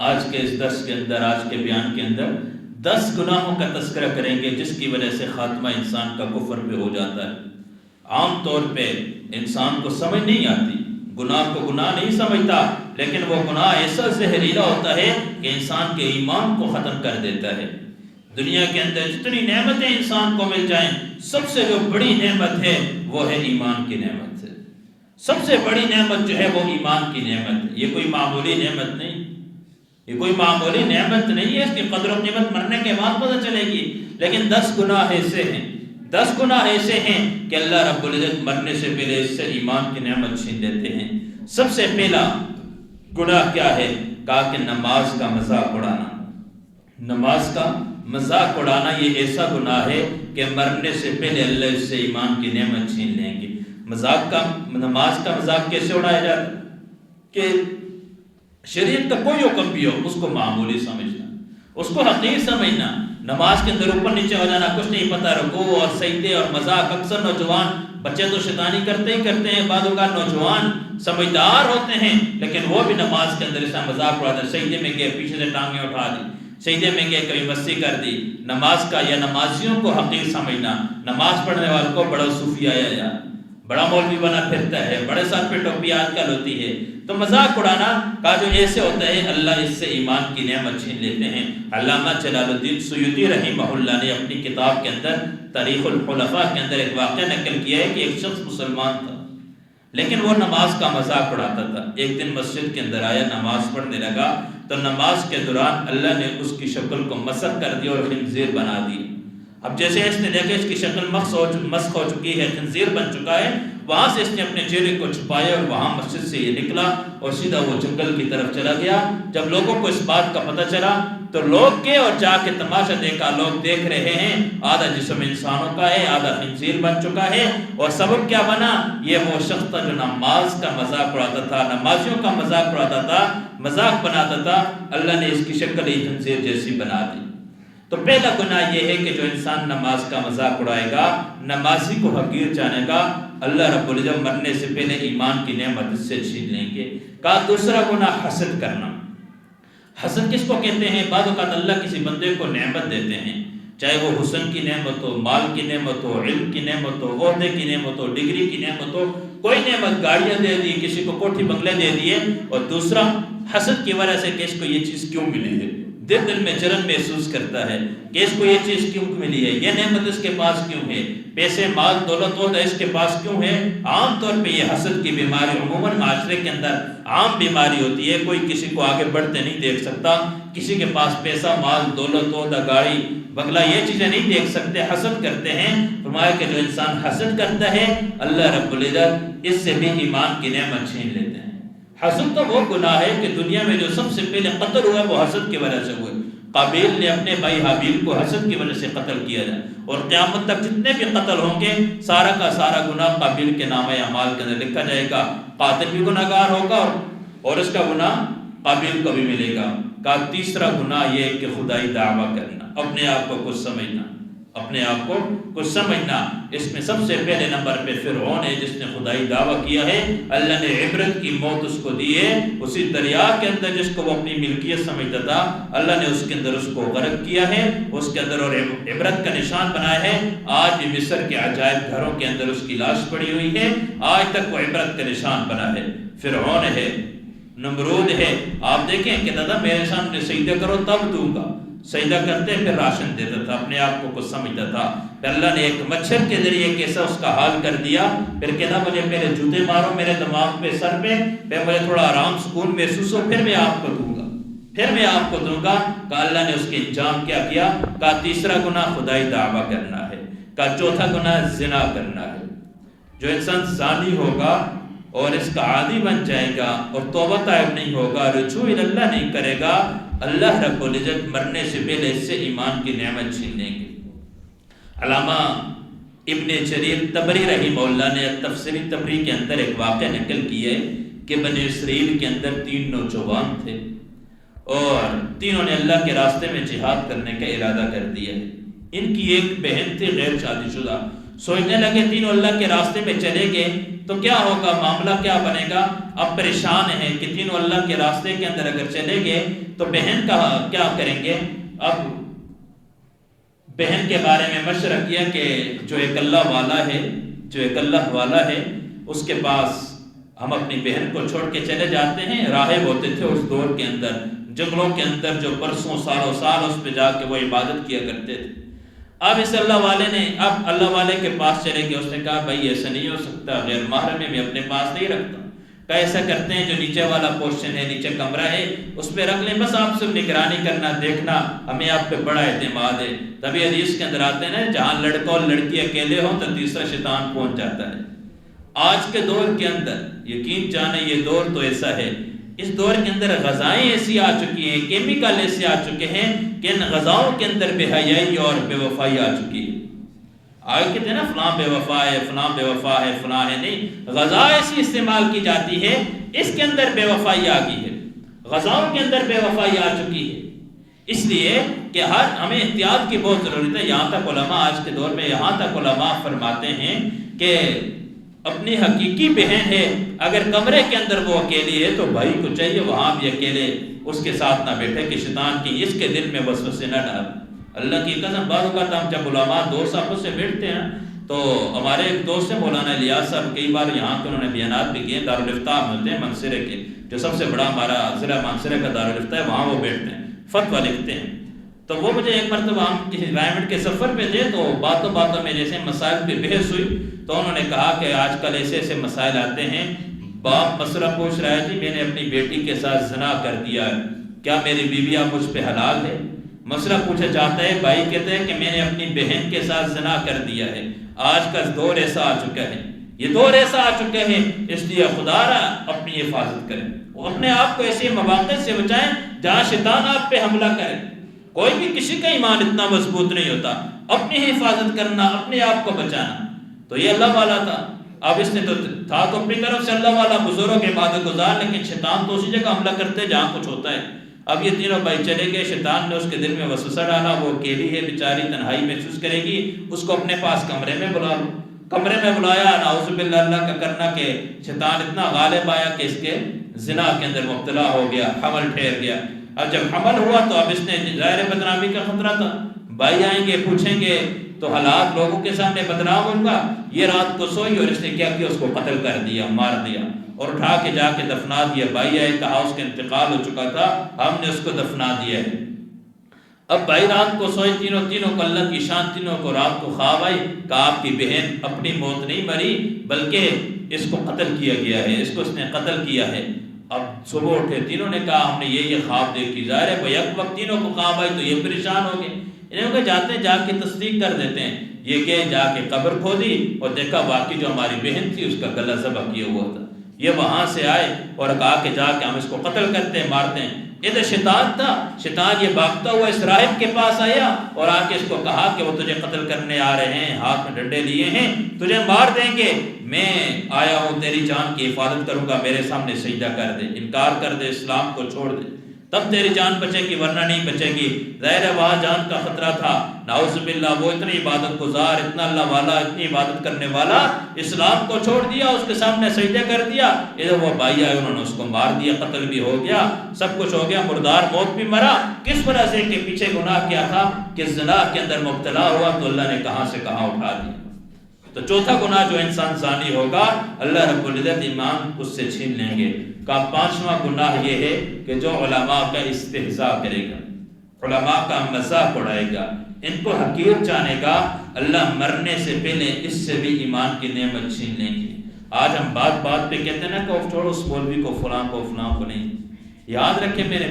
آج کے اس درس کے اندر، آج کے بیان کے اندر 10 گناہوں کا تذکرہ کریں گے جس کی وجہ سے خاتمہ انسان کا کفر پہ ہو جاتا ہے۔ عام طور پہ انسان کو سمجھ نہیں آتی، گناہ کو گناہ نہیں سمجھتا، لیکن وہ گناہ ایسا زہریلا ہوتا ہے کہ انسان کے ایمان کو ختم کر دیتا ہے۔ دنیا کے اندر جتنی نعمتیں انسان کو مل جائیں، سب سے جو بڑی نعمت ہے وہ ہے ایمان کی نعمت ہے۔ سب سے بڑی نعمت جو ہے وہ ایمان کی نعمت ہے۔ یہ کوئی معمولی نعمت نہیں، یہ کوئی معمولی نعمت نہیں ہے، اس کی قدر و قیمت مرنے کے بعد پتہ چلے گی۔ لیکن 10 گناہ ایسے ہیں، 10 گناہ ایسے ہیں کہ اللہ رب العزت مرنے سے پہلے اس سے ایمان کی نعمت چھین لیتے ہیں۔ سب سے پہلا گناہ کیا ہے؟ کہا کہ نماز کا مذاق اڑانا۔ نماز کا مذاق اڑانا یہ ایسا گناہ ہے کہ مرنے سے پہلے اللہ اس سے ایمان کی نعمت چھین لیں گے۔ نماز کا مذاق کیسے اڑایا جاتا ہے؟ کہ شریعت کا کوئی حکم بھی ہو اس کو معمولی سمجھنا، اس کو حقیر سمجھنا۔ نماز کے اندر اوپر نیچے ہو جانا، کچھ نہیں پتہ، رکوع اور سجدے اور مذاق۔ اکثر نوجوان بچے تو شیطانی کرتے ہی کرتے ہیں، بعض اوقات نوجوان سمجھدار ہوتے ہیں لیکن وہ بھی نماز کے اندر ایسا مذاق اڑاتے ہیں۔ سجدے میں گئے، پیچھے سے ٹانگیں اٹھا دی، سجدے میں گئے، کبھی مستی کر دی۔ نماز کا یا نمازیوں کو حقیر سمجھنا، نماز پڑھنے والوں کو بڑا صوفی آیا یا بڑا مولوی بنا پھرتا ہے، بڑے سر پہ ٹوپی آج کل ہوتی ہے۔ تو مذاق اڑانا کا جو ایسے ہوتا ہے اللہ اس سے ایمان کی نعمت چھین لیتے ہیں۔ علامہ جلال الدین سیوطی رحمہ اللہ نے اپنی کتاب کے اندر تاریخ الخلفاء کے اندر ایک واقعہ نقل کیا ہے کہ ایک شخص مسلمان تھا لیکن وہ نماز کا مذاق اڑاتا تھا۔ ایک دن مسجد کے اندر آیا، نماز پڑھنے لگا تو نماز کے دوران اللہ نے اس کی شکل کو مسخ کر دیا اور خنزیر بنا دی۔ اب جیسے اس نے دیکھا اس کی شکل مسخ ہو چکی ہے، خنزیر بن چکا ہے، وہاں سے اس نے اپنے چہرے کو چھپایا اور وہاں مسجد سے یہ نکلا اور سیدھا وہ جنگل کی طرف چلا گیا۔ جب لوگوں کو اس بات کا پتہ چلا تو لوگ گئے اور جا کے تماشا دیکھا۔ لوگ دیکھ رہے ہیں، آدھا جسم انسانوں کا ہے، آدھا خنزیر بن چکا ہے، اور سبب کیا بنا؟ یہ وہ شخص تھا جو نماز کا مذاق اڑاتا تھا، نمازیوں کا مذاق اڑاتا تھا، مذاق بناتا تھا۔ اللہ نے اس کی شکل ہی خنزیر جیسی بنا دی۔ تو پہلا گناہ یہ ہے کہ جو انسان نماز کا مذاق اڑائے گا، نمازی کو حقیر جانے گا، اللہ رب العزت مرنے سے پہلے ایمان کی نعمت اس سے چھین لیں گے۔ کہا دوسرا گناہ حسد کرنا۔ حسد کس کو کہتے ہیں؟ بعض اوقات اللہ کسی بندے کو نعمت دیتے ہیں، چاہے وہ حسن کی نعمت ہو، مال کی نعمت ہو، علم کی نعمت ہو، عہدے کی نعمت ہو، ڈگری کی نعمت ہو، کوئی نعمت، گاڑیاں دے دی، کسی کو کوٹھی بنگلے دے دیے، اور دوسرا حسد کی وجہ سے کہ اس کو یہ چیز کیوں ملی ہے، دل میں جلن محسوس کرتا ہے کہ اس کو یہ چیز کیوں ملی ہے، یہ نعمت اس کے پاس کیوں ہے، پیسے، مال، دولت، عہدہ اس کے پاس کیوں ہے۔ عام طور پہ یہ حسد کی بیماری عموماً معاشرے کے اندر عام بیماری ہوتی ہے۔ کوئی کسی کو آگے بڑھتے نہیں دیکھ سکتا، کسی کے پاس پیسہ، مال، دولت، عہدہ، گاڑی، بنگلہ، یہ چیزیں نہیں دیکھ سکتے، حسد کرتے ہیں۔ فرمایا کہ جو انسان حسد کرتا ہے اللہ رب العزت اس سے بھی ایمان کی نعمت چھین لیتے ہیں۔ حسد تو وہ گناہ ہے کہ دنیا میں جو سب سے پہلے قتل ہوا وہ حسد کی وجہ سے ہوئے۔ قابیل نے اپنے بھائی حابیل کو حسد کی وجہ سے قتل کیا جائے، اور قیامت تک جتنے بھی قتل ہوں گے سارا کا سارا گناہ قابیل کے نامہ اعمال کے اندر لکھا جائے گا۔ قاتل بھی گناہ گار ہوگا اور اس کا گناہ قابیل کو بھی ملے گا۔ کا تیسرا گناہ یہ کہ خدائی دعویٰ کرنا، اپنے آپ کو کچھ سمجھنا، اپنے آپ کو کچھ سمجھنا۔ اس میں سب سے پہلے نمبر پہ فرعون ہے جس نے خدائی دعویٰ کیا ہے۔ اللہ نے عبرت کی موت اس کو دی ہے، اسی دریا کے اندر جس کو وہ اپنی ملکیت سمجھتا تھا اللہ نے اس کے اندر اس کو غرق کیا ہے، اس کے اندر اور عبرت کا نشان بنایا ہے۔ آج بھی مصر کے عجائب گھروں کے اندر اس کی لاش پڑی ہوئی ہے، آج تک وہ عبرت کا نشان بنا ہے۔ فرعون ہے، نمرود ہے۔ آپ دیکھیں کہ دادا میرے سامنے سجدہ کرو تب دوں گا، سجدہ کرتے پھر راشن دیتا تھا، اپنے آپ کو کچھ سمجھتا تھا۔ پھر اللہ نے ایک مچھر کے ذریعے کیسا اس کا حال کر دیا، پھر کہنا مجھے پہلے جوتے مارو میرے دماغ پہ، سر پہ، پھر مجھے تھوڑا آرام سکون محسوس ہو، پھر میں آپ کو دوں گا، پھر میں آپ کو دوں گا۔ کہا اللہ نے اس کے انجام کیا کیا؟ کہا تیسرا گناہ خدائی دعویٰ کرنا ہے۔ کہا چوتھا گناہ زنا کرنا ہے۔ جو انسان زانی ہوگا اور اس کا عادی بن جائے گا اور توبہ طائب نہیں ہوگا، رجوع اللہ نہیں کرے گا، اللہ رب العزت مرنے سے پہلے اس سے ایمان کی نعمت چھین لیں گے۔ علامہ ابن جریر طبری رحمہ اللہ نے تفسیر طبری کے اندر ایک واقعہ نقل کیا ہے کہ بنی اسرائیل کے اندر 3 نوجوان تھے اور تینوں نے اللہ کے راستے میں جہاد کرنے کا ارادہ کر دیا ہے۔ ان کی ایک بہن تھی غیر شادی شدہ، سوچنے لگے تینوں اللہ کے راستے میں چلے گئے تو کیا ہوگا، معاملہ کیا بنے گا؟ اب پریشان ہیں کہ تینوں اللہ کے راستے کے اندر اگر چلے گئے تو بہن کا کیا کریں گے؟ اب بہن کے بارے میں مشورہ کیا کہ جو ایک اللہ والا ہے اس کے پاس ہم اپنی بہن کو چھوڑ کے چلے جاتے ہیں۔ راہب ہوتے تھے اس دور کے اندر، جنگلوں کے اندر جو برسوں سالوں سال اس پہ جا کے وہ عبادت کیا کرتے تھے۔ اب اس اللہ والے کے پاس چلے گئے۔ اس نے کہا بھائی ایسا نہیں ہو سکتا، غیر محرم میں اپنے پاس نہیں رکھتا۔ کہ ایسا کرتے ہیں جو نیچے والا پورشن ہے، نیچے کمرہ ہے، اس پہ رکھ لیں، بس آپ صرف نگرانی کرنا، دیکھنا، ہمیں آپ پہ بڑا اعتماد ہے۔ تبھی حدیث کے اندر آتے ہیں جہاں لڑکا اور لڑکی اکیلے ہوں تو تیسرا شیطان پہنچ جاتا ہے۔ آج کے دور کے اندر یقین جانے یہ دور تو ایسا ہے، اس دور کے اندر غذائیں ایسی آ چکی ہیں، کیمیکل ایسے آ چکے ہیں کہ ان غذاؤں کے اندر بے حیائی اور بے وفائی آ چکی ہے۔ آگے کہتے ہیں نا فلاں بے وفا ہے، فلاں بے وفا ہے، فلاں ہے، نہیں، غذا ایسی استعمال کی جاتی ہے اس کے اندر بے وفائی آ گئی ہے، غذاؤں کے اندر بے وفائی آ چکی ہے۔ اس لیے کہ ہمیں احتیاط کی بہت ضرورت ہے۔ یہاں تک علماء آج کے دور میں فرماتے ہیں کہ اپنی حقیقی بہن ہے، اگر کمرے کے اندر وہ اکیلی ہے تو بھائی کو چاہیے وہاں بھی اکیلے اس کے ساتھ نہ بیٹھے کہ شیطان کی اس کے دل میں وسوسے نہ ڈال۔ اللہ کی قسم بعض اوقات ہم جب علماء دوست آپس سے بیٹھتے ہیں تو ہمارے ایک دوست ہیں مولانا الیاس صاحب، کئی بار یہاں کے انہوں نے بیانات بھی کیے، دارالافتاء ملتے ہیں منصرے کے، جو سب سے بڑا ہمارا ضلع منصرے کا دارالافتاء ہے، وہاں وہ بیٹھتے ہیں، فتویٰ لکھتے ہیں۔ تو وہ مجھے ایک مرتبہ ہم کسی انوائرمنٹ کے سفر پہ تھے تو باتوں میں جیسے مسائل پہ بحث ہوئی تو انہوں نے کہا کہ آج کل ایسے مسائل آتے ہیں، باپ مسئلہ پوچھ رہا ہے جی میں نے اپنی بیٹی کے ساتھ زنا کر دیا ہے، کیا میری بیوی اب مجھ پہ حلال ہے؟ مسئلہ پوچھا جاتا ہے، بھائی کہتے ہیں کہ میں نے اپنی بہن کے ساتھ زنا کر دیا ہے۔ آج کا دور ایسا آ چکا ہے، یہ دور ایسا آ چکا ہے، اس لیے خدا را اپنی حفاظت کریں، اپنے آپ کو ایسے مواقع سے بچائیں جہاں شیطان آپ پہ حملہ کرے۔ کوئی بھی کسی کا ایمان اتنا مضبوط نہیں ہوتا، اپنی حفاظت کرنا، اپنے آپ کو بچانا۔ تو یہ اللہ والا تھا، اب اس نے تو تھا تو اپنی طرف سے اللہ والا بزرگ عبادت گزار، لیکن شیطان تو اسی جگہ حملہ کرتے جہاں کچھ ہوتا ہے۔ اب یہ تینوں بھائی چلے گئے، شیطان نے اس کے دل میں وسوسہ ڈالا، وہ اکیلی ہے بیچاری، تنہائی محسوس کرے گی، اس کو اپنے پاس کمرے میں بلا لو۔ کمرے میں بلایا، نعوذ باللہ اللہ کا کرنا کہ شیطان اتنا غالب آیا کہ اس کے زنا کے اندر مبتلا ہو گیا، حمل ٹھہر گیا۔ اب جب حمل ہوا تو اب اس نے ظاہر بدنامی کا خطرہ تھا، بھائی آئیں گے پوچھیں گے تو حالات لوگوں کے سامنے بدنام ہوگا۔ یہ رات کو سوئی اور اس نے کیا کیا، اس کو قتل کر دیا، مار دیا اور اٹھا کے جا کے دفنا دیا۔ بھائی آئے کہا اس کا انتقال ہو چکا تھا، ہم نے اس کو دفنا دیا ہے۔ اب بھائی رات کو سوئے، تینوں کو اللہ کی شان، تینوں کو رات کو خواب آئی کہ آپ کی بہن اپنی موت نہیں مری بلکہ اس کو قتل کیا گیا ہے، اس نے قتل کیا ہے۔ اب صبح اٹھے، تینوں نے کہا ہم نے یہ خواب دیکھی، ظاہر ہے بھائی ایک وقت تینوں کو خواب آئی تو یہ پریشان ہو گئے، انہوں نے جاتے ہیں جا کے تصدیق کر دیتے ہیں۔ یہ کہ جا کے قبر کھودی اور دیکھا واقعی جو ہماری بہن تھی اس کا گلا ذبح کیا ہوا تھا۔ یہ وہاں سے آئے اور کہا کہ جا کے ہم اس کو قتل کرتے ہیں، مارتے ہیں۔ ادھر شیطان تھا، شیطان یہ بھاگتا ہوا اس راہب کے پاس آیا اور آ کے اس کو کہا کہ وہ تجھے قتل کرنے آ رہے ہیں، ہاتھ میں ڈنڈے لیے ہیں، تجھے مار دیں گے، میں آیا ہوں تیری جان کی حفاظت کروں گا، میرے سامنے سجدہ کر دے، انکار کر دے، اسلام کو چھوڑ دے، تب تیری جان بچے گی ورنہ نہیں بچے گی۔ ظاہر ہے وہاں جان کا خطرہ تھا، نعوذ باللہ وہ اتنی عبادت گزار، اتنا اللہ والا، اتنی عبادت کرنے والا، اسلام کو چھوڑ دیا، اس کے سامنے سجدہ کر دیا۔ ادھر وہ بھائی آئے، انہوں نے اس کو مار دیا، قتل بھی ہو گیا، سب کچھ ہو گیا، مردار موت بھی مرا۔ کس وجہ سے کہ پیچھے گناہ کیا تھا کہ زنا کے اندر مبتلا ہوا تو اللہ نے کہاں سے کہاں اٹھا دیا۔ تو چوتھا گناہ جو انسان زانی ہوگا اللہ رب العزت ایمان اس سے چھین لیں گے۔ کا پانچواں گناہ یہ ہے کہ جو علماء کا استہزاء کرے گا، علماء کا مذاق اڑائے گا، ان کو حقیر جانے گا، اللہ مرنے سے پہلے اس سے بھی ایمان کی نعمت چھین لیں گے۔ آج ہم بات پہ کہتے ہیں نا کہ چھوڑو اس مولوی کو، فلاں کو نہیں۔ یاد رکھیں میرے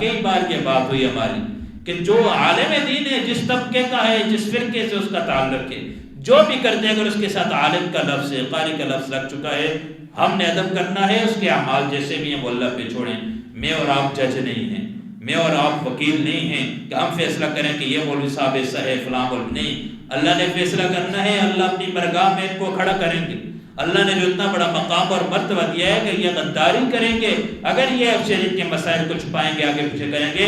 کئی بار یہ بات ہوئی ہماری کہ جو عالم دین ہے، جس طبقے کا ہے، جس فرقے سے اس کا تعلق ہے، جو بھی کرتے ہیں اگر اس کے ساتھ عالم کا لفظ ہے، قاری کا لفظ لگ چکا ہے، ہم نے ادب کرنا ہے، اس کے اعمال جیسے بھی ہیں وہ اللہ پہ چھوڑیں۔ میں اور آپ جج نہیں ہیں، میں اور آپ وکیل نہیں ہیں کہ ہم فیصلہ کریں کہ یہ مولوی صاحب ایسا ہے، فلاں مولوی نہیں۔ اللہ نے فیصلہ کرنا ہے، اللہ اپنی بارگاہ میں ان کو کھڑا کریں گے۔ اللہ نے جو اتنا بڑا مقام اور مرتبہ دیا ہے کہ یہ غداری کریں گے، اگر یہ شریعت کے مسائل کو چھپائیں گے، آگے پیچھے کریں گے،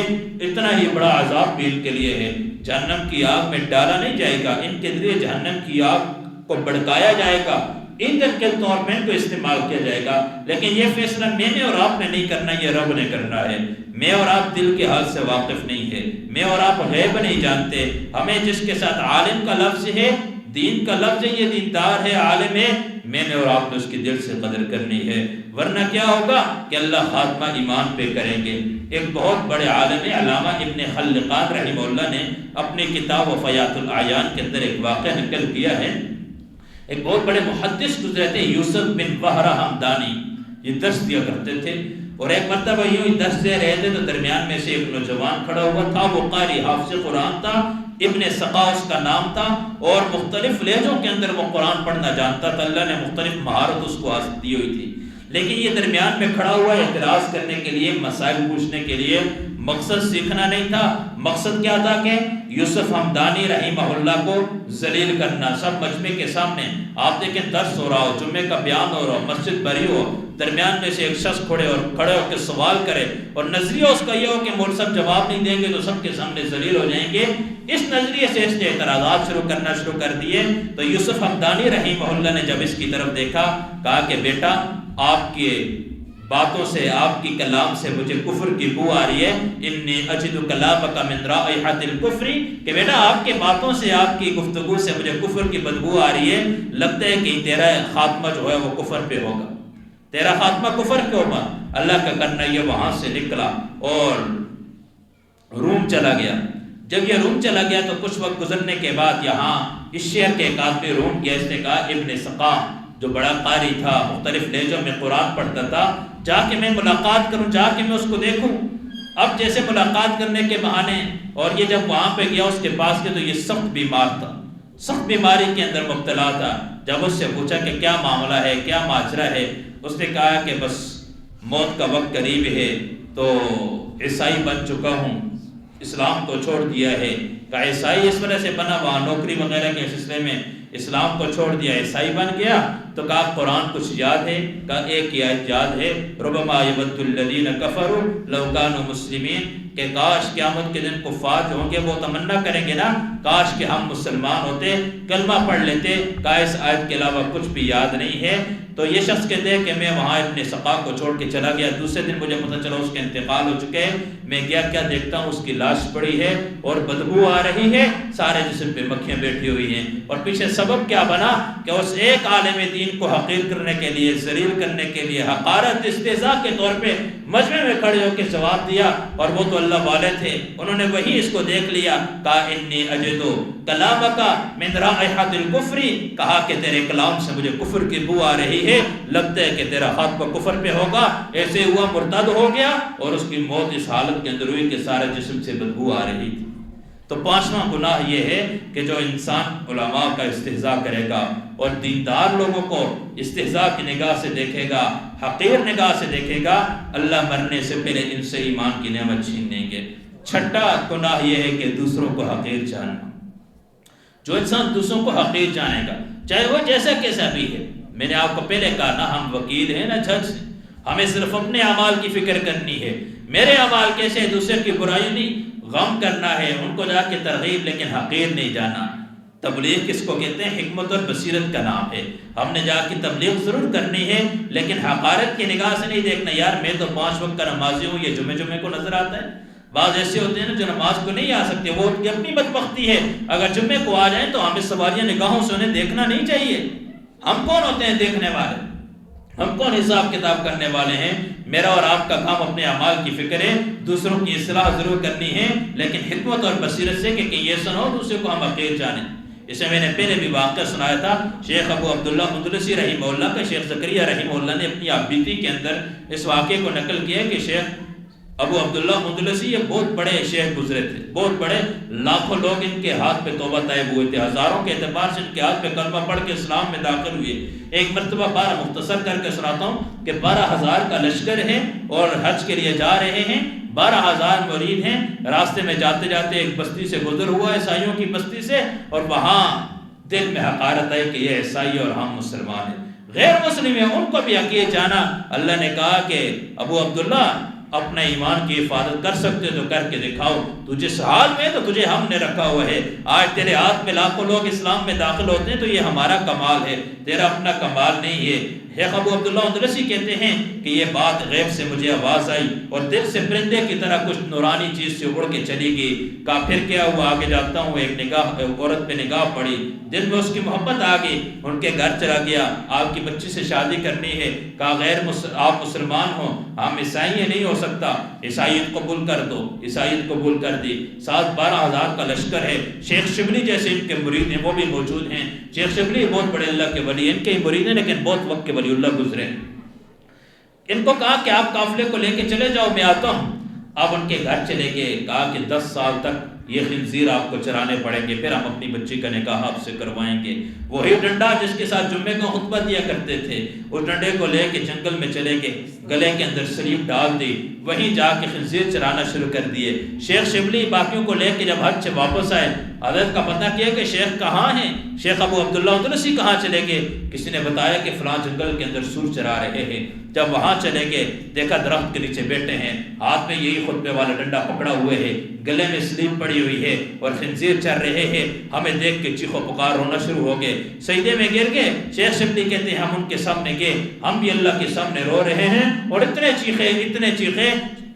اتنا ہی بڑا عذاب بھی ان کے لیے ہے۔ جہنم کی آگ میں ڈالا نہیں جائے گا، ان کے ذریعے جہنم کی آگ کو بڑکایا جائے گا، ایندھن کے طور میں ان کو استعمال کیا جائے گا، لیکن یہ فیصلہ میں نے اور آپ نے نہیں کرنا، یہ رب نے کرنا ہے۔ میں اور آپ دل کے حال سے واقف نہیں ہے، میں اور آپ غیب نہیں جانتے۔ ہمیں جس کے ساتھ عالم کا لفظ ہے، دین کا لفظ ہے، یہ دیندار ہے، عالم ہے، میں نے اور آپ نے اس کی دل سے قدر کرنی ہے، ورنہ کیا ہوگا کہ اللہ خاتمہ ایمان پہ کریں گے۔ ایک بہت بڑے عالم علامہ ابن خلقان رحمہ اللہ نے اپنی کتاب وفیات الاعیان کے اندر ایک واقعہ نقل کیا ہے۔ ایک بہت بڑے محدث گزرے تھے، یوسف بن وہرہ ہمدانی، یہ درس دیا کرتے تھے، اور ایک مرتبہ یوں ہی درس دے رہے تھے تو درمیان میں سے ایک نوجوان کھڑا ہوا تھا، وہ قاری حافظ قرآن تھا، ابن سقا اس کا نام تھا، اور مختلف لہجوں کے اندر وہ قرآن پڑھنا جانتا تھا، اللہ نے مختلف مہارت اس کو حاصل دی ہوئی تھی، لیکن یہ درمیان میں کھڑا ہوا اعتراض کرنے کے لیے، مسائل پوچھنے کے لیے، مقصد سیکھنا نہیں تھا، مقصد کیا تھا کہ یوسف ہمدانی رحمہ اللہ کو ذلیل کرنا، سب مجمع کے سامنے۔ آپ دیکھیں درس ہو رہا ہو، جمعے کا بیان ہو رہا ہو، مسجد بھری ہو، درمیان میں سے ایک شخص کھڑے ہو کے سوال کرے، اور نظریہ اس کا یہ ہو کہ مول صاحب جواب نہیں دیں گے تو سب کے سامنے ذلیل ہو جائیں گے، اس نظریے سے اس نے اعتراضات کرنا شروع کر دیے۔ تو یوسف ہمدانی رحمہ اللہ نے جب اس کی طرف دیکھا، کہا کہ بیٹا آپ کے باتوں سے، آپ کی کلام سے مجھے کفر کی بو آ رہی ہے، انی اجد کلامک من رائحۃ الکفر، کہ بیٹا آپ کے باتوں سے، آپ کی گفتگو سے مجھے کفر کی بدبو آ رہی ہے، لگتا ہے کہ تیرا خاتمہ جو ہے وہ کفر پہ ہوگا، تیرا خاتمہ کفر پہ ہوگا۔ اللہ کا کرنا یہ وہاں سے نکلا اور روم چلا گیا۔ جب یہ روم چلا گیا تو کچھ وقت گزرنے کے بعد یہاں اس شہر کے ایک آدمی روم گیا، اس نے کہا ابن سقا جو بڑا قاری تھا، مختلف لہجوں میں قرآن پڑھتا تھا، جا کے میں ملاقات کروں، جا کے میں اس کو دیکھوں۔ اب جیسے ملاقات کرنے کے بہانے، اور یہ جب وہاں پہ گیا اس کے پاس کے، تو یہ سخت بیمار تھا، سخت بیماری کے اندر مبتلا تھا۔ جب اس سے پوچھا کہ کیا معاملہ ہے، کیا ماجرا ہے، اس نے کہا کہ بس موت کا وقت قریب ہے، تو عیسائی بن چکا ہوں، اسلام کو چھوڑ دیا ہے۔ کہا عیسائی اس وجہ سے بنا، وہاں نوکری وغیرہ کے سلسلے میں اسلام کو چھوڑ دیا، عیسائی بن گیا۔ تو کہا قرآن کچھ یاد ہے؟ کہا ایک ہی آیت یاد ہے، ربما یود الذین کفروا لو کانوا مسلمین، کہ کاش قیامت کے دن کفار جو ہوں گے وہ تمنا کریں گے نا، کاش کہ ہم مسلمان ہوتے، کلمہ پڑھ لیتے۔ کہا اس آیت کے علاوہ کچھ بھی یاد نہیں ہے۔ تو یہ شخص کہتے ہیں کہ میں وہاں ابن سقا کو چھوڑ کے چلا گیا، دوسرے دن مجھے پتہ چلا اس کے انتقال ہو چکے ہیں، میں گیا کیا دیکھتا ہوں اس کی لاش پڑی ہے اور بدبو آ رہی ہے، سارے جسم پہ مکھیاں بیٹھی ہوئی ہیں، اور پیچھے سبب کیا بنا کہ اس ایک عالم دین کو حقیر کرنے کے لیے، ذلیل کرنے کے لیے، حقارت استہزاء کے طور پہ مجمع میں کھڑے ہو کے جواب دیا، اور وہ تو اللہ والے تھے، انہوں نے وہی اس کو دیکھ لیا۔ کہا انی اجدو کلامک من رائحۃ الکفر، کہا کہ تیرے کلام سے مجھے کفر کی بو آ رہی ہے، لگتا ہے کہ تیرا خاتمہ کفر پہ ہوگا۔ ایسے ہوا مرتد ہو گیا، اور اس کی موت اس حالت کے اندر ہوئی کہ سارے جسم سے بدبو آ رہی تھی۔ تو پانچواں گناہ یہ ہے کہ جو انسان علماء کا استہزاء کرے گا اور دیندار لوگوں کو استہزاء کی نگاہ سے دیکھے گا، حقیر نگاہ سے دیکھے گا، اللہ مرنے سے پہلے ان سے ایمان کی نعمت چھین لیں گے۔ چھٹا گناہ یہ ہے کہ دوسروں کو حقیر جاننا۔ جو انسان دوسروں کو حقیر جانے گا، چاہے وہ جیسا کیسا بھی ہے، میں نے آپ کو پہلے کہا نہ ہم وکیل ہیں نہ جج ہیں، ہمیں صرف اپنے اعمال کی فکر کرنی ہے، میرے اعمال کیسے ہیں، دوسرے کی برائی نہیں، غم کرنا ہے، ان کو جا کے ترغیب، لیکن حقیر نہیں جانا۔ تبلیغ کس کو کہتے ہیں؟ حکمت اور بصیرت کا نام ہے۔ ہم نے جا کے تبلیغ ضرور کرنی ہے، لیکن حقارت کی نگاہ سے نہیں دیکھنا، یار میں تو 5 وقت کا نمازی ہوں، یہ جمعے کو نظر آتا ہے۔ بعض ایسے ہوتے ہیں نا جو نماز کو نہیں آ سکتے، وہ اپنی بدبختی ہے، اگر جمعے کو آ جائیں تو ہمیں سواریاں نگاہوں سے انہیں دیکھنا نہیں چاہیے۔ ہم کون ہوتے ہیں دیکھنے والے؟ ہم کون حساب کتاب کرنے والے ہیں؟ میرا اور آپ کا کام اپنے اعمال کی فکر ہے، دوسروں کی اصلاح ضرور کرنی ہے، لیکن حکمت اور بصیرت سے کہ یہ سنو دوسرے کو ہم حقیر جانیں۔ اسے میں نے پہلے بھی واقعہ سنایا تھا، شیخ ابو عبداللہ مدلسی رحمہ اللہ کا، شیخ زکریا رحمہ اللہ نے اپنی آبیتی کے اندر اس واقعے کو نقل کیا کہ شیخ ابو عبداللہ مدلسی یہ بہت بڑے شیخ گزرے تھے، بہت بڑے، لاکھوں لوگ ان کے ہاتھ پہ توبہ طائب ہوئے تھے، ہزاروں کے اعتبار سے ان کے ہاتھ پہ کلمہ پڑھ کے اسلام میں داخل ہوئے۔ ایک مرتبہ مختصر کر کے سناتا ہوں کہ 12,000 کا لشکر ہے اور حج کے لیے جا رہے ہیں، 12,000 مرید ہیں، راستے میں جاتے جاتے ایک بستی سے گزر ہوا، عیسائیوں کی بستی سے، اور وہاں دل میں حقارت آئی کہ یہ عیسائی اور ہم مسلمان ہیں، غیر مسلم ہیں، ان کو بھی حقیر جانا۔ اللہ نے کہا کہ ابو عبداللہ اپنا ایمان کی حفاظت کر سکتے تو کر کے دکھاؤ. تو جس حال میں تو تجھے ہم نے رکھا ہوا ہے, آج تیرے ہاتھ میں لاکھوں لوگ اسلام میں داخل ہوتے ہیں تو یہ ہمارا کمال ہے, تیرا اپنا کمال نہیں ہے. شیخ ابو عبداللہ اندلسی کہتے ہیں کہ یہ بات غیب سے مجھے آواز آئی اور دل سے پرندے کی طرح کچھ نورانی چیز سے اڑ کے چلی گئی. کہا پھر کیا ہوا, آگے جاتا ہوں, ایک عورت پہ نگاہ پڑی, دل میں اس کی محبت آ گئی, ان کے گھر چلا گیا, آپ کی بچی سے شادی کرنی ہے. کہا آپ مسلمان ہو, ہم عیسائی نہیں ہو سکتا, عیسائیت قبول کر دو. عیسائیت قبول کر دی. 12,000 کا لشکر ہے. شیخ شبلی جیسے ان کے مرید ہیں وہ بھی موجود ہیں. شیخ شبلی بہت بڑے اللہ کے ولی, ان کے ہی مرید ہیں لیکن بہت وقت کے ولی اللہ گزرے. ان کو کہا کہ آپ قافلے کو لے کے چلے جاؤ, میں آتا ہوں. آپ ان کے گھر چلے گئے. کہا کہ 10 سال تک یہ خنزیر آپ کو چرانے پڑیں گے, پھر ہم اپنی بچی کا نکاح آپ سے کروائیں گے. وہی ڈنڈا جس کے ساتھ جمعے کو خطبہ دیا کرتے تھے, اس ڈنڈے کو لے کے جنگل میں چلے گئے, گلے کے اندر سلیب ڈال دی, وہیں جا کے خنزیر چرانا شروع کر دیے. شیخ شبلی باقیوں کو لے کے جب حج سے واپس آئے, حضرت کا پتہ کیا کہ شیخ کہاں ہیں, شیخ ابو عبداللہ اندلسی کہاں چلے گئے. کسی نے بتایا کہ فلاں جنگل کے اندر سور چرا رہے ہیں. جب وہاں چلے گئے دیکھا درخت کے نیچے بیٹھے ہیں, ہاتھ میں یہی خطبے والا ڈنڈا پکڑا ہوئے ہے, گلے میں سلیب پڑی ہوئی ہے اور خنزیر چر رہے ہیں. ہمیں دیکھ کے چیخو پکار ہونا شروع ہو گئے, سجدے میں گر گئے. شیخ شبلی کہتے ہیں ہم ان کے سامنے گئے, ہم بھی اللہ کے سامنے رو رہے ہیں اور اتنے چیخے.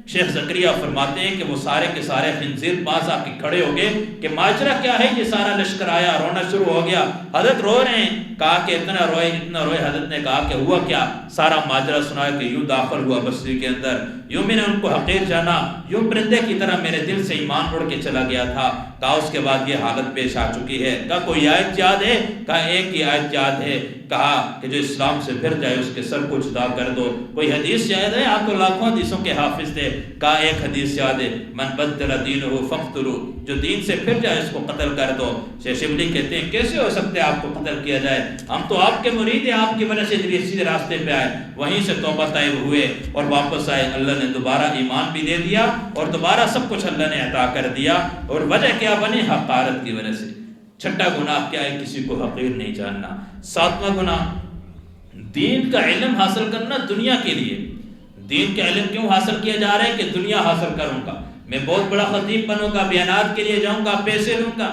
شیخ زکریہ فرماتے ہیں کہ وہ سارے کے سارے خنزیر پاس آ کے کھڑے ہو گئے کہ ماجرا کیا ہے, یہ سارا لشکر آیا, رونا شروع ہو گیا. حضرت رو رہے ہیں. کہا کہ اتنا روئے. حضرت نے کہا کہ ہوا کیا, سارا ماجرا سنایا کہ یوں داخل ہوا بستی کے اندر, یوں میں نے ان کو حقیر جانا, یوں پرندے کی طرح میرے دل سے ایمان اڑ کے چلا گیا تھا. کہا اس کے بعد یہ حالت پیش آ چکی ہے. کہا کوئی آیت یاد ہے؟ کہا ایک ہی آیت یاد ہے. کہا کہ جو اسلام سے پھر جائے اس کے سر کو جدا کر دو. کوئی حدیث یاد ہے؟ آپ تو لاکھوں حدیثوں کے حافظ تھے. کہا ایک حدیث یاد ہے, من بدل دینہ فاقتلوہ, جو دین سے پھر جائے اس کو قتل کر دو. شیخ شبلی کہتے ہیں کیسے ہو سکتے آپ کو قتل کیا جائے, ہم تو آپ کے مرید ہیں, آپ کی وجہ سے سیدھے راستے پہ آئے. وہیں سے توبہ طائب ہوئے اور واپس آئے. اللہ نے دوبارہ ایمان بھی دے دیا اور دوبارہ سب کچھ اللہ نے عطا کر دیا. اور وجہ کیا بنی؟ حقارت کی وجہ سے. چھٹا گناہ کیا ہے؟ کسی کو حقیر نہیں جاننا. 7واں گناہ, دین کا علم حاصل کرنا دنیا کے لیے. دین کا علم کیوں حاصل کیا جا رہا ہے؟ کہ دنیا حاصل کروں گا, میں بہت بڑا خطیب بنوں گا, بیانات کے لیے جاؤں گا, پیسے لوں گا.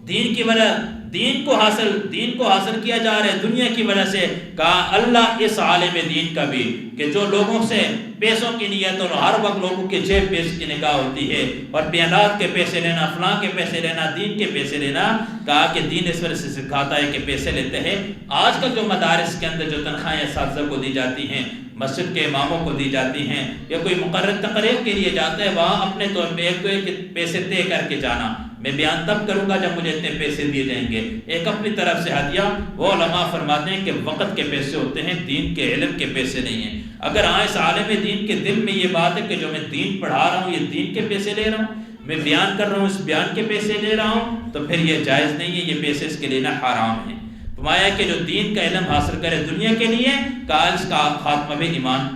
دین کی وجہ, دین کو حاصل کیا جا رہا ہے دنیا کی وجہ سے. کہا اللہ اس عالم دین کا بھی کہ جو لوگوں سے پیسوں کی نیت اور ہر وقت لوگوں کے جیب پیس کی نگاہ ہوتی ہے اور بیانات کے پیسے لینا, فلاں کے پیسے لینا, دین کے پیسے لینا. کہا کہ دین اس وجہ سے سکھاتا ہے کہ پیسے لیتے ہیں. آج کل جو مدارس کے اندر جو تنخواہیں اساتذہ کو دی جاتی ہیں, مسجد کے اماموں کو دی جاتی ہیں, یا کوئی مقرر تقریر کے لیے جاتا ہے, وہاں اپنے طور پہ ایک پیسے طے کر کے جانا, میں بیان تب کروں گا جب مجھے اتنے پیسے دیے جائیں گے, ایک اپنی طرف سے ہدیہ. وہ علماء فرماتے ہیں کہ وقت کے پیسے ہوتے ہیں, دین کے علم کے پیسے نہیں ہیں. اگر اس عالم دین کے دل میں یہ بات ہے کہ جو میں دین پڑھا رہا ہوں یہ دین کے پیسے لے رہا ہوں, میں بیان کر رہا ہوں اس بیان کے پیسے لے رہا ہوں, تو پھر یہ جائز نہیں ہے, یہ پیسے اس کے لینا حرام ہے. فرمایا کہ جو دین کا علم حاصل کرے دنیا کے لیے, کہا اس کا خاتمہ بھی ایمان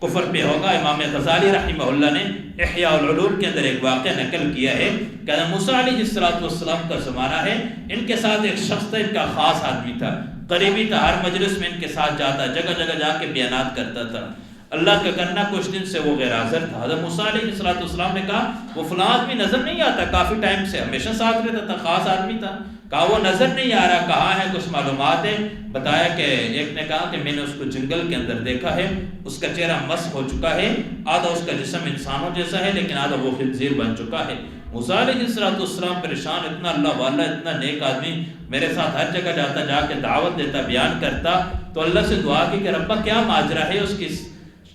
کفر پہ ہوگا. امام غزالی رحمہ اللہ نے احیاء العلوم کے اندر ایک واقعہ نقل کیا ہے کہ موسیٰ علیہ السلام کا زمانہ ہے. ان کے ساتھ ایک شخص تھا, ان کا خاص آدمی تھا, قریبی تھا, ہر مجلس میں ان کے ساتھ جاتا, جگہ جگہ جا کے بیانات کرتا تھا. اللہ کا کرنا کچھ دن سے وہ غیر حاضر تھا. حضرت موسیٰ علیہ السلام نے کہا وہ فلاں آدمی نظر نہیں آتا, کافی ٹائم سے ہمیشہ ساتھ رہتا تھا, خاص آدمی تھا. کہا وہ نظر نہیں آ رہا, کہاں ہے, کچھ معلومات ہے؟ بتایا کہ ایک نے کہا کہ میں نے اس کو جنگل کے اندر دیکھا ہے, اس کا چہرہ مسخ ہو چکا ہے, آدھا اس کا جسم انسانوں جیسا ہے لیکن آدھا وہ خنزیر بن چکا ہے. موسیٰ علیہ السلام پریشان, اتنا اللہ والا, اتنا نیک آدمی, میرے ساتھ ہر جگہ جاتا, جا کے دعوت دیتا, بیان کرتا. تو اللہ سے دعا کی کہ ربا کیا ماجرا ہے, اس کی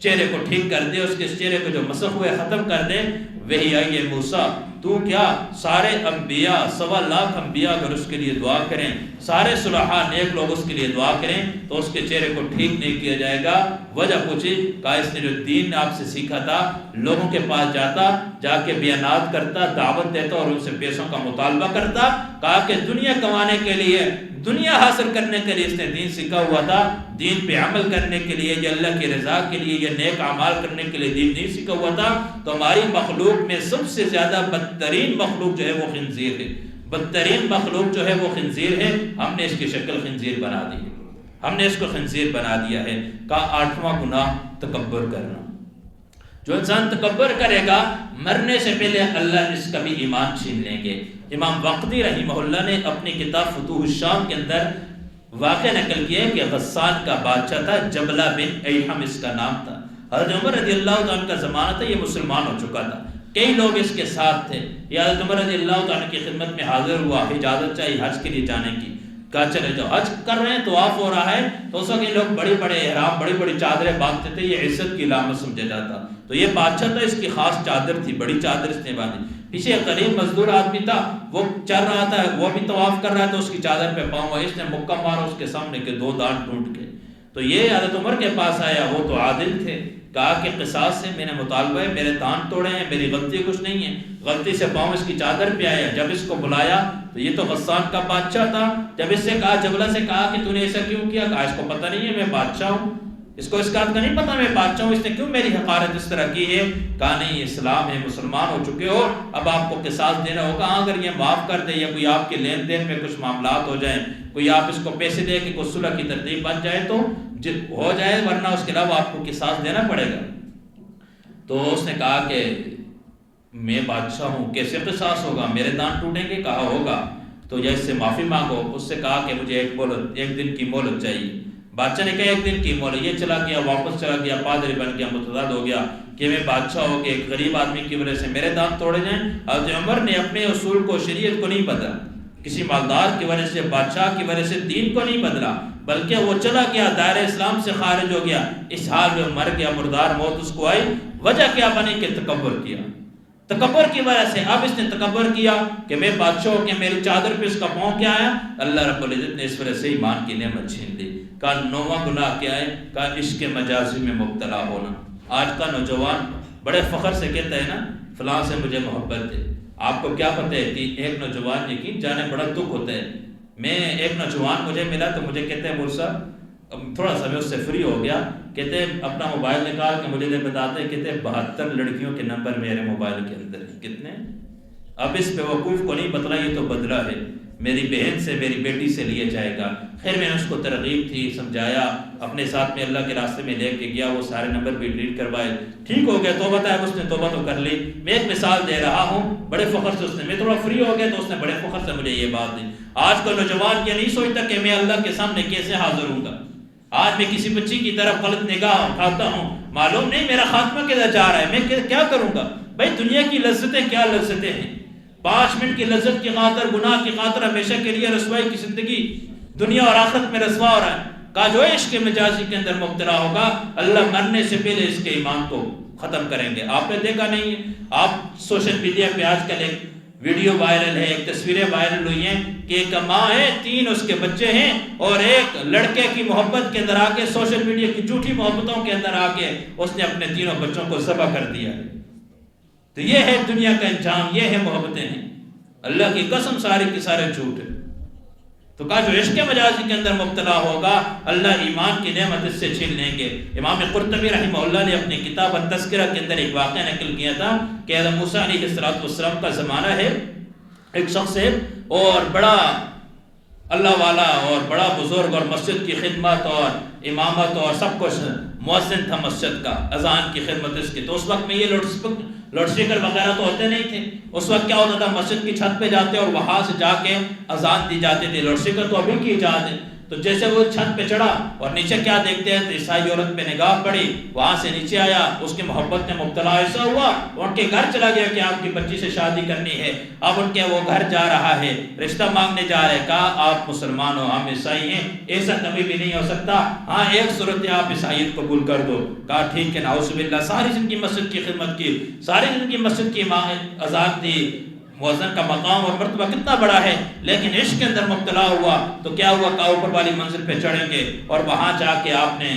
چہرے کو ٹھیک کر دے, اس کے چہرے کو جو مسخ ہوئے ختم کر دے. وہی آئیے موسیٰ, تو کیا سارے انبیاء 1.25 انبیاء اگر اس کے لیے دعا کریں, سارے صلحاء نیک لوگ اس کے لیے دعا کریں تو اس کے چہرے کو ٹھیک نہیں کیا جائے گا. وجہ پوچھی, کہا اس نے جو دین آپ سے سیکھا تھا, لوگوں کے پاس جاتا, جا کے بیانات کرتا, دعوت دیتا اور ان سے پیسوں کا مطالبہ کرتا. کہا کہ دنیا کمانے کے لیے, دنیا حاصل کرنے کے لیے اس نے دین سیکھا ہوا تھا, دین پہ عمل کرنے کے لیے, یہ اللہ کی رضا کے لیے, یہ نیک اعمال کرنے کے لیے دین نہیں سیکھا ہوا تھا. تو ہماری مخلوق میں سب سے زیادہ بدترین مخلوق جو ہے وہ خنزیر ہے, بدترین مخلوق جو ہے وہ خنزیر ہے. ہم نے اس کی شکل خنزیر بنا دی, ہم نے اس کو خنزیر بنا دیا ہے. کہا 8واں گناہ تکبر کرنا. جو انسان تکبر کرے گا مرنے سے پہلے اللہ اس کا بھی ایمان چھین لیں گے۔ امام واقدی رحمہ اللہ نے اپنی کتاب فتوح الشام کے اندر واقعہ نقل کیا ہے کہ غسان کا بادشاہ تھا، جبلہ بن ایحم اس کا نام تھا۔ حضرت عمر رضی اللہ عنہ کا زمانہ تھا، یہ مسلمان ہو چکا تھا، کئی لوگ اس کے ساتھ تھے۔ یہ حضرت عمر رضی اللہ عنہ کی خدمت میں حاضر ہوا، اجازت چاہیے حج کے لیے جانے کی، کہا چلے جاؤ۔ حج کر رہے ہیں، طواف ہو رہا ہے، تو اس وقت لوگ بڑے بڑے احرام، بڑی بڑی چادریں باندھتے تھے، یہ عزت کی علامت سمجھا جاتا۔ تو یہ بادشاہ تھا، اس کی خاص چادر تھی، بڑی چادر اس نے باندھی۔ پیچھے ایک غریب مزدور آدمی تھا، وہ چل رہا تھا، وہ بھی طواف کر رہا تھا، اس کی چادر پہ پاؤں ہوا، اس نے مکہ مارا اس کے سامنے کے 2 دانت ٹوٹ گئے۔ تو یہ حضرت عمر کے پاس آیا، وہ تو عادل تھے، کہا کہ قصاص سے میں نے مطالبہ ہے، میرے دانت توڑے ہیں، میری غلطی کچھ نہیں ہے، غلطی سے پاؤں اس کی چادر پہ آیا۔ جب اس کو بلایا تو یہ تو غسان کا بادشاہ تھا، جب اس سے کہا، جبلہ سے کہا کہ تو نے ایسا کیوں کیا، کہا اس کو پتہ نہیں ہے میں بادشاہ ہوں، اس کو اس بات کا نہیں پتا میں بادشاہ ہوں، اس نے کیوں میری حقارت اس طرح کی ہے؟ کہا نہیں، اسلام ہے، مسلمان ہو چکے ہو، اب آپ کو قصاص دینا ہوگا۔ اگر یہ معاف کر دے یا کوئی آپ کے لین دین میں کچھ معاملات ہو جائیں، کوئی آپ اس کو پیسے دے کہ کوئی صلح کی ترتیب بن جائے تو ہو جائے، ورنہ اس کے علاوہ آپ کو قصاص دینا پڑے گا۔ تو اس نے کہا کہ میں بادشاہ ہوں، کیسے قصاص ہوگا، میرے دانت ٹوٹیں گے؟ کہا ہوگا، تو یا اس سے معافی مانگو۔ اس سے کہا کہ مجھے ایک دن کی مہلت چاہیے۔ بادشاہ نے کہا ایک دن کی مہلت، یہ چلا گیا، واپس چلا گیا، پادری بن گیا، متضاد ہو گیا کہ میں بادشاہ ہو کے ایک غریب آدمی کی وجہ سے میرے دانت توڑے جائیں۔ حضرت عمر نے اپنے اصول کو، شریعت کو نہیں بدلا، کسی مالدار کی وجہ سے، بادشاہ کی وجہ سے دین کو نہیں بدلا، بلکہ وہ چلا گیا، دائرہ اسلام سے خارج ہو گیا، اس حال میں مر گیا، مردار موت اس کو آئی۔ وجہ کیا بنی کہ تکبر کیا، تکبر کی وجہ سے۔ اب اس نے تکبر کیا کہ میں بادشاہ ہو کے میری چادر پہ اس کا پاؤں کیا آیا، اللہ رب العزت نے اس وجہ سے ایمان کی نعمت چھین لی۔ کہا 9واں گناہ کیا ہے؟ کہا عشق مجازی میں مبتلا ہونا۔ آج کا نوجوان بڑے فخر سے کہتا ہے نا فلاں سے مجھے محبت ہے۔ آپ کو کیا پتہ ہے کہ ایک نوجوان یقین جانے بڑا دکھ ہوتا ہے۔ میں ایک نوجوان مجھے ملا تو مجھے کہتے ہیں مرسا تھوڑا سا میں اس سے فری ہو گیا، کہتے ہیں اپنا موبائل نکال کے مجھے بتاتے ہیں، کہتے ہیں 72 لڑکیوں کے نمبر میرے موبائل کے اندر ہیں۔ کتنے؟ اب اس بیوقوف کو نہیں بتلا، یہ تو بدلہ ہے، میری بہن سے، میری بیٹی سے لیا جائے گا۔ خیر میں نے اس کو ترغیب تھی، سمجھایا، اپنے ساتھ میں اللہ کے راستے میں لے کے گیا، وہ سارے نمبر بھی ڈیلیٹ کروائے، ٹھیک ہو گیا، توبہ ہے، اس نے توبہ تو کر لی۔ میں ایک مثال دے رہا ہوں، بڑے فخر سے اس نے، میں تھوڑا فری ہو گیا تو اس نے بڑے فخر سے مجھے یہ بات دی۔ آج کا نوجوان یہ نہیں سوچتا کہ میں اللہ کے سامنے کیسے حاضر ہوں گا۔ آج میں کسی بچی کی طرف غلط نگاہ اٹھاتا ہوں، معلوم نہیں میرا خاتمہ کدھر جا رہا ہے، میں کیا کروں گا؟ بھائی دنیا کی لذتیں کیا لذتیں ہیں، 5 منٹ کی لذت کی خاطر، گناہ کی خاطر ہمیشہ کے لیے رسوائی کی زندگی، دنیا اور آخرت میں رسوا ہو رہا ہے۔ کہا جو عشق مجازی کے اندر مبتلا ہوگا، اللہ مرنے سے پہلے اس کے ایمان کو ختم کریں گے۔ آپ نے دیکھا نہیں ہے، آپ سوشل میڈیا پہ آج کل ایک ویڈیو وائرل ہے، ایک تصویریں وائرل ہوئی ہیں کہ ایک ماں ہے، 3 اس کے بچے ہیں، اور ایک لڑکے کی محبت کے اندر آ کے، سوشل میڈیا کی جھوٹی محبتوں کے اندر آ کے اس نے اپنے 3 بچوں کو ذبح کر دیا ہے۔ تو یہ ہے دنیا کا انجام، یہ ہے محبتیں ہیں، اللہ کی قسم سارے کی سارے جھوٹ ہے۔ تو کہا جو عشق مجازی کے اندر مبتلا ہوگا، اللہ ایمان کی نعمت اس سے چھین لیں گے۔ امام قرطبی رحمہ اللہ نے اپنی کتاب التذکرہ کے اندر ایک واقعہ نقل کیا تھا کہ حضرت موسیٰ علیہ السلام کا زمانہ ہے، ایک شخص ہے اور بڑا اللہ والا اور بڑا بزرگ، اور مسجد کی خدمت اور امامت اور سب کچھ، مؤذن تھا مسجد کا، اذان کی خدمت اس کی۔ تو اس وقت میں یہ لاؤڈ اسپیکر وغیرہ تو ہوتے نہیں تھے، اس وقت کیا ہوتا تھا، مسجد کی چھت پہ جاتے اور وہاں سے جا کے اذان دی جاتی تھی۔ لاؤڈ اسپیکر تو ابھی کی ایجاد ہے۔ تو جیسے وہ چھت پہ چڑھا اور نیچے کیا دیکھتے ہیں، تو عیسائی عورت پہ نگاہ پڑی، وہاں سے نیچے آیا، اس کی محبت میں مبتلا ایسا ہوا، ان کے گھر چلا گیا کہ آپ کی بچی سے شادی کرنی ہے۔ اب ان کے وہ گھر جا رہا ہے، رشتہ مانگنے جا رہے، کہا آپ مسلمان ہو، ہم عیسائی ہیں، ایسا کبھی بھی نہیں ہو سکتا، ہاں ایک صورت ہے آپ عیسائیت قبول کر دو۔ کہا ٹھیک ہے، نعوذ باللہ، ساری زندگی مسجد کی خدمت کی، ساری زندگی مسجد کی اذان دی، مؤذن کا مقام اور مرتبہ کتنا بڑا ہے، لیکن عشق کے اندر مبتلا ہوا تو کیا ہوا، کہ اوپر والی منزل پہ چڑھیں گے اور وہاں جا کے آپ نے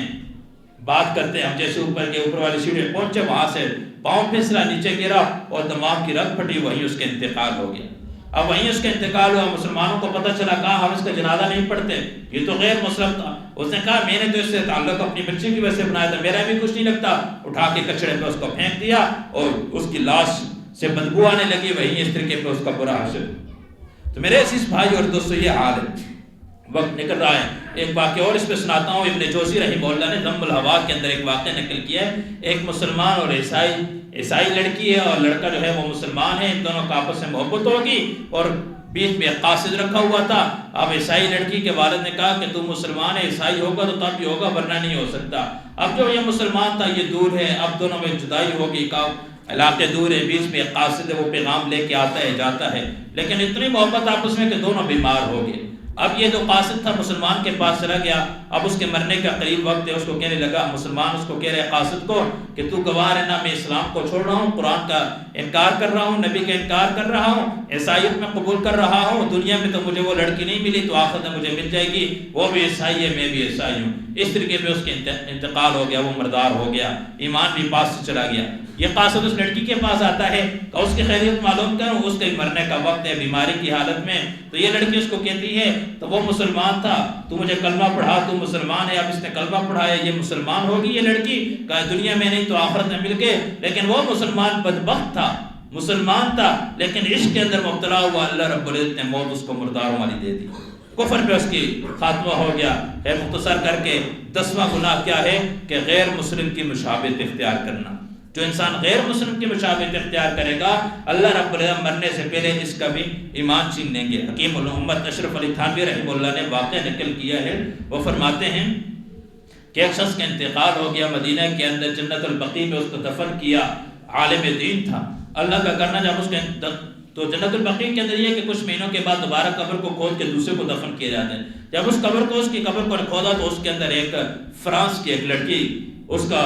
بات کرتے، ہم جیسے اوپر کے اوپر والی سیڑھی پہنچے، وہاں سے پاؤں پھسلا، نیچے گرا اور دماغ کی رگ پھٹی، وہیں اس کا انتقال ہو گیا۔ اب وہیں اس کا انتقال ہوا، مسلمانوں کو پتہ چلا، کہا ہم اس کا جنازہ نہیں پڑھتے، یہ تو غیر مسلم تھا۔ اس نے کہا میں نے تو اس سے تعلق اپنی بچی کی وجہ سے بنایا تھا، میرا بھی کچھ نہیں لگتا، اٹھا کے کچڑے پہ اس کو پھینک دیا اور اس کی لاش سے بدبو آنے لگی، وہیں اس طریقے پہ اس کا برا حشر۔ تو میرے عزیز بھائی اور دوستو، یہ حال ہے وقت نکل رہا ہے، ایک واقعہ اور اس پہ سناتا ہوں۔ ابن جوزی رحمہ اللہ نے ذم الہوا کے اندر ایک واقعہ نقل کیا ہے۔ ایک مسلمان اور عیسائی لڑکی ہے، اور لڑکا جو ہے وہ مسلمان ہے، ان دونوں کا آپس میں محبت ہوگی، اور بیچ میں ایک قاصد رکھا ہوا تھا۔ اب عیسائی لڑکی کے والد نے کہا کہ تو مسلمان ہے، عیسائی ہوگا تو تب بھی ہوگا ورنہ نہیں ہو سکتا۔ اب جو یہ مسلمان تھا یہ دور ہے، اب دونوں میں جدائی ہوگی، علاقے دور ہے، بیچ میں ایک قاصد ہے، وہ پیغام لے کے آتا ہے جاتا ہے، لیکن اتنی محبت آپس میں کہ دونوں بیمار ہو گئے۔ اب یہ جو قاصد تھا مسلمان کے پاس چلا گیا، اب اس کے مرنے کا قریب وقت ہے، اس کو کہنے لگا، مسلمان اس کو کہہ رہے قاصد کو کہ تو گواہ ہے نا، میں اسلام کو چھوڑ رہا ہوں، قرآن کا انکار کر رہا ہوں، نبی کا انکار کر رہا ہوں، عیسائیت میں قبول کر رہا ہوں، دنیا میں تو مجھے وہ لڑکی نہیں ملی تو آخرت میں مجھے مل جائے گی، وہ بھی عیسائی ہے میں بھی عیسائی ہوں۔ اس طریقے پہ اس کے انتقال ہو گیا، وہ مردار ہو گیا، ایمان بھی پاس سے چلا گیا۔ یہ قاصد اس لڑکی کے پاس آتا ہے کہ اس کی خیریت معلوم کروں، اس کے مرنے کا وقت ہے، بیماری کی حالت میں۔ تو یہ لڑکی اس کو کہتی ہے تو وہ مسلمان تھا، تو مجھے کلمہ پڑھا، تو مسلمان ہے، اب اس نے کلمہ پڑھایا، یہ مسلمان ہوگی یہ لڑکی، کہا دنیا میں نہیں تو آخرت میں مل گئے۔ لیکن وہ مسلمان بدبخت تھا، مسلمان تھا، لیکن عشق کے اندر مبتلا ہوا، اللہ رب العزت نے موت اس کو مرداروں والی دے دی، کفر پہ اس کی خاتمہ ہو گیا۔ ہے مختصر کر کے 10واں گناہ کیا ہے کہ غیر مسلم کی مشابہت اختیار کرنا۔ جو انسان غیر مسلم کی مشابہت اختیار کرے گا، اللہ رب العزت مرنے سے پہلے اس کا بھی ایمان چھین لیں گے۔ حکیم الامت اشرف علی تھانوی رحمہ اللہ نے واقعہ نقل کیا ہے، وہ فرماتے ہیں کہ ایک شخص کا انتقال ہو گیا، مدینہ کے اندر جنت البقیع میں اس کو دفن کیا، عالم دین تھا، اللہ کا کرنا۔ جب اس کے تو جنت البقیع کے اندر یہ کہ کچھ مہینوں کے بعد دوبارہ قبر کو کھود کے دوسرے کو دفن کیا جاتا ہے۔ جب اس کی قبر کو کھودا تو اس کے اندر ایک فرانس کی ایک لڑکی اس کا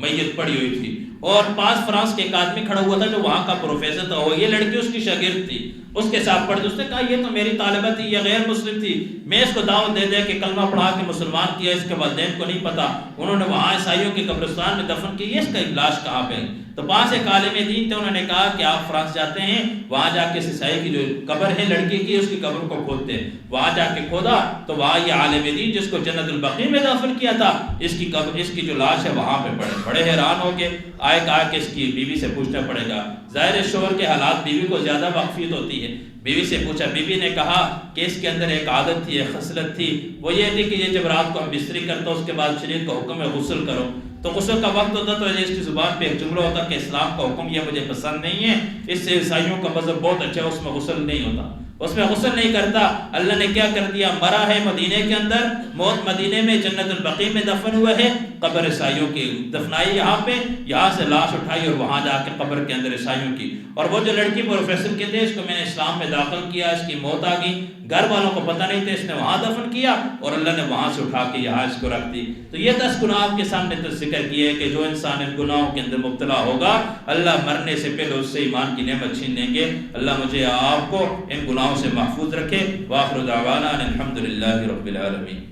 میت پڑی ہوئی تھی، اور پاس فرانس کے ایک آدمی کھڑا ہوا تھا جو وہاں کا پروفیسر تھا، وہ یہ لڑکی اس کی شاگرد تھی، اس کے ساتھ پڑھتی۔ اس نے کہا یہ تو میری طالبہ تھی، یہ غیر مسلم تھی، میں اس کو دعوت دے دے کہ کلمہ پڑھا کے مسلمان کیا، اس کے والدین کو نہیں پتا، انہوں نے وہاں عیسائیوں کے قبرستان میں دفن کی، اس کا لاش کہاں پہ؟ تو پاس ایک عالم دین تھے، انہوں نے کہا کہ آپ فرانس جاتے ہیں، وہاں جا کے اس عیسائی کی جو قبر ہے لڑکی کی، اس کی قبر کو کھودتے ہیں۔ وہاں جا کے کھودا تو وہاں یہ عالم دین جس کو جنت البقیع میں دفن کیا تھا، اس کی قبر، اس کی جو لاش ہے وہاں پہ بڑے حیران ہو کے آئے، کہا کہ اس کی بیوی سے پوچھنا پڑے گا۔ ظاہر شوہر کے حالات بیوی کو زیادہ واقفیت ہوتی ہے، بیوی سے پوچھا، بیوی نے کہا کہ اس کے اندر ایک عادت تھی، ایک خصلت تھی، وہ یہ تھی کہ یہ جب رات کو ہم بستری کرتا اس کے بعد شریعت کا حکم ہے غسل کرو، تو غسل کا وقت ہوتا تو اس کی زبان پہ ایک جملہ ہوتا کہ اسلام کا حکم یہ مجھے پسند نہیں ہے، اس سے عیسائیوں کا مذہب بہت اچھا ہے، اس میں غسل نہیں ہوتا، اس میں غسل نہیں کرتا۔ اللہ نے کیا کر دیا، مرا ہے مدینے کے اندر، موت مدینے میں جنت البقیع میں دفن ہوا ہے، قبر عیسائیوں کی دفنائی یہاں پہ، یہاں سے لاش اٹھائی اور وہاں جا کے قبر کے اندر عیسائیوں کی۔ اور وہ جو لڑکی پروفیسر کے تھے، اس کو میں نے اسلام میں داخل کیا، اس کی موت آ گئی، گھر والوں کو پتہ نہیں تھا، اس نے وہاں دفن کیا اور اللہ نے وہاں سے اٹھا کے یہاں اس کو رکھ دی۔ تو یہ 10 گناہ آپ کے سامنے ذکر کیے کہ جو انسان ان گناہوں کے اندر مبتلا ہوگا، اللہ مرنے سے پہلے اس سے ایمان کی نعمت چھین لیں گے۔ اللہ مجھے آپ کو ان گناہوں سے محفوظ رکھے۔ وآخر دعوانا الحمدللہ رب العالمین۔